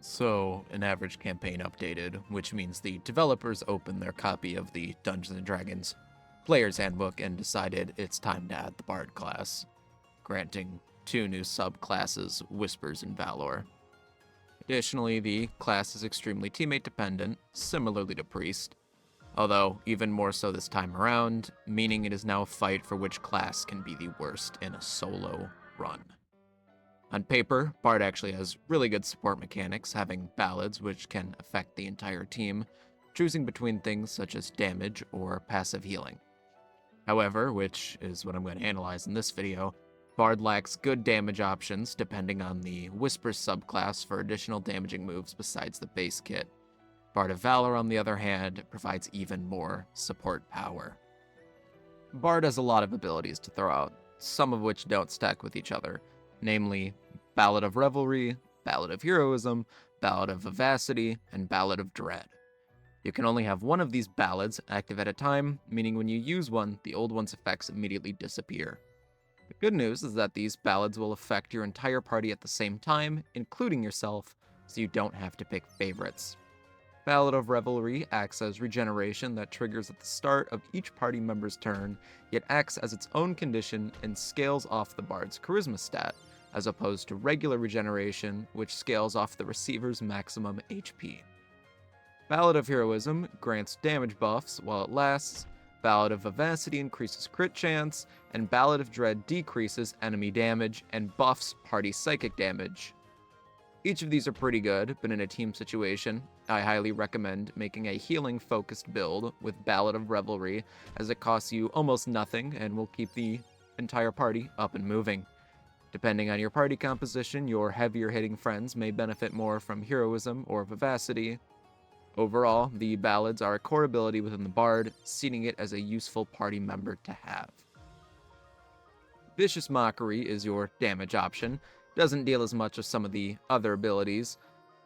So, an average campaign updated, which means the developers opened their copy of the Dungeons & Dragons Player's Handbook and decided it's time to add the Bard class, granting two new subclasses, Whispers and Valor. Additionally, the class is extremely teammate dependent, similarly to Priest, although even more so this time around, meaning it is now a fight for which class can be the worst in a solo run. On paper, Bard actually has really good support mechanics, having ballads which can affect the entire team, choosing between things such as damage or passive healing. However, which is what I'm going to analyze in this video, Bard lacks good damage options depending on the Whisper subclass for additional damaging moves besides the base kit. Bard of Valor, on the other hand, provides even more support power. Bard has a lot of abilities to throw out, some of which don't stack with each other, namely Ballad of Revelry, Ballad of Heroism, Ballad of Vivacity, and Ballad of Dread. You can only have one of these ballads active at a time, meaning when you use one, the old one's effects immediately disappear. The good news is that these ballads will affect your entire party at the same time, including yourself, so you don't have to pick favorites. Ballad of Revelry acts as regeneration that triggers at the start of each party member's turn, yet acts as its own condition and scales off the bard's charisma stat, as opposed to regular regeneration, which scales off the receiver's maximum HP. Ballad of Heroism grants damage buffs while it lasts, Ballad of Vivacity increases crit chance, and Ballad of Dread decreases enemy damage and buffs party psychic damage. Each of these are pretty good, but in a team situation, I highly recommend making a healing-focused build with Ballad of Revelry, as it costs you almost nothing and will keep the entire party up and moving. Depending on your party composition, your heavier-hitting friends may benefit more from Heroism or Vivacity. Overall, the ballads are a core ability within the Bard, seeing it as a useful party member to have. Vicious Mockery is your damage option. Doesn't deal as much as some of the other abilities.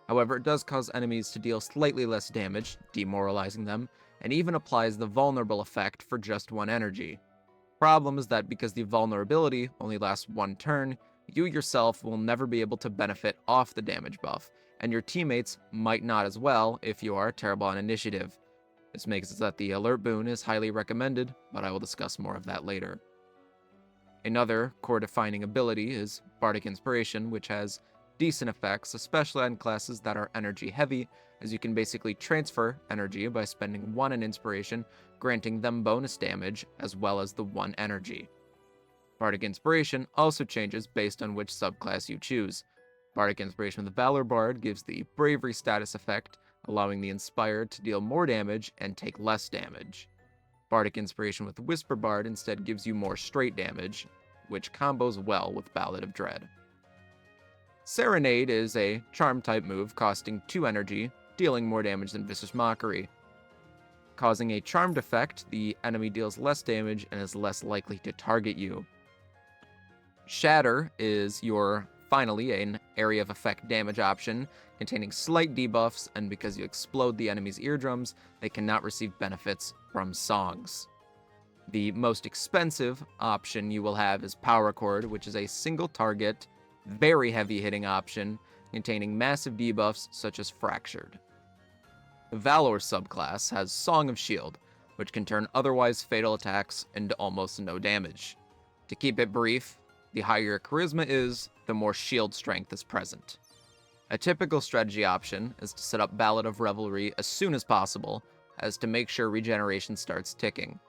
However, it does cause enemies to deal slightly less damage, demoralizing them, and even applies the vulnerable effect for just one energy. Problem is that because the vulnerability only lasts one turn, you yourself will never be able to benefit off the damage buff, and your teammates might not as well if you are terrible on initiative. This makes it so that the alert boon is highly recommended, but I will discuss more of that later. Another core-defining ability is Bardic Inspiration, which has decent effects, especially on classes that are energy-heavy, as you can basically transfer energy by spending 1 in Inspiration, granting them bonus damage, as well as the 1 energy. Bardic Inspiration also changes based on which subclass you choose. Bardic Inspiration with the Valor Bard gives the Bravery status effect, allowing the Inspired to deal more damage and take less damage. Bardic Inspiration with Whisper Bard instead gives you more straight damage, which combos well with Ballad of Dread. Serenade is a charm-type move costing 2 energy, dealing more damage than Vicious Mockery. Causing a charmed effect, the enemy deals less damage and is less likely to target you. Shatter is finally an area of effect damage option, containing slight debuffs, and because you explode the enemy's eardrums, they cannot receive benefits from songs. The most expensive option you will have is Power Chord, which is a single target, very heavy hitting option, containing massive debuffs such as Fractured. The Valor subclass has Song of Shield, which can turn otherwise fatal attacks into almost no damage. To keep it brief, the higher your charisma is, the more shield strength is present. A typical strategy option is to set up Ballad of Revelry as soon as possible, as to make sure regeneration starts ticking.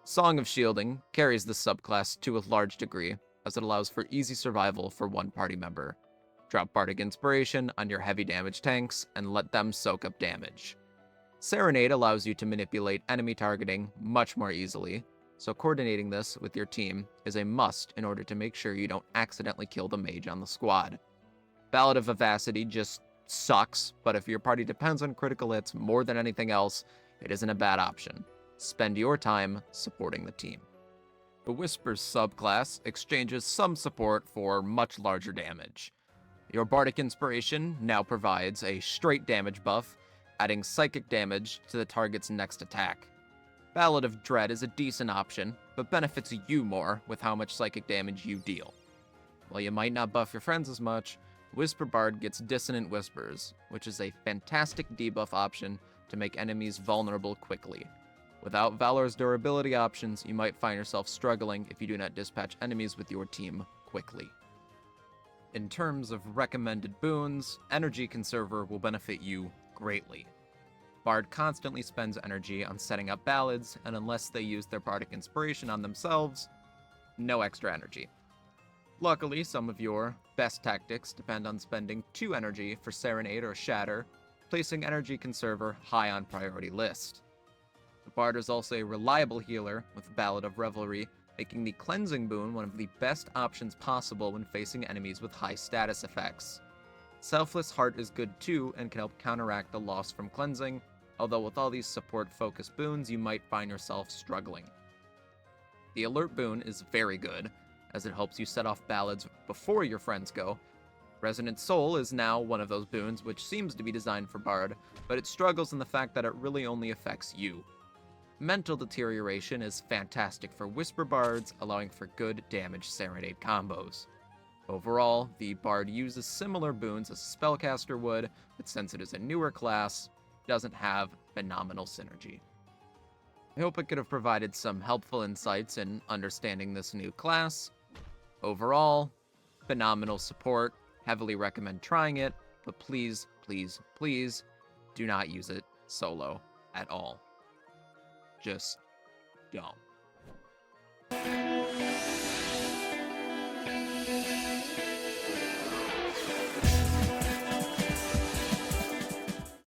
Song of Shielding carries this subclass to a large degree, as it allows for easy survival for one party member. Drop Bardic Inspiration on your heavy damage tanks and let them soak up damage. Serenade allows you to manipulate enemy targeting much more easily, so coordinating this with your team is a must in order to make sure you don't accidentally kill the mage on the squad. Ballad of Vivacity just sucks, but if your party depends on critical hits more than anything else, it isn't a bad option. Spend your time supporting the team. The Whispers subclass exchanges some support for much larger damage. Your Bardic Inspiration now provides a straight damage buff, adding psychic damage to the target's next attack. Ballad of Dread is a decent option, but benefits you more with how much psychic damage you deal. While you might not buff your friends as much, Whisper Bard gets Dissonant Whispers, which is a fantastic debuff option to make enemies vulnerable quickly. Without Valor's durability options, you might find yourself struggling if you do not dispatch enemies with your team quickly. In terms of recommended boons, Energy Conserver will benefit you greatly. Bard constantly spends energy on setting up ballads, and unless they use their bardic inspiration on themselves, no extra energy. Luckily, some of your best tactics depend on spending 2 energy for Serenade or Shatter, placing Energy Conserver high on priority list. The Bard is also a reliable healer with Ballad of Revelry, making the Cleansing boon one of the best options possible when facing enemies with high status effects. Selfless Heart is good too and can help counteract the loss from cleansing, although with all these support-focused boons you might find yourself struggling. The Alert boon is very good, as it helps you set off ballads before your friends go. Resonant Soul is now one of those boons which seems to be designed for Bard, but it struggles in the fact that it really only affects you. Mental Deterioration is fantastic for Whisper Bards, allowing for good damage Serenade combos. Overall, the Bard uses similar boons as a Spellcaster would, but since it is a newer class, doesn't have phenomenal synergy. I hope it could have provided some helpful insights in understanding this new class. Overall, phenomenal support, heavily recommend trying it, but please, please, please do not use it solo at all. Just don't.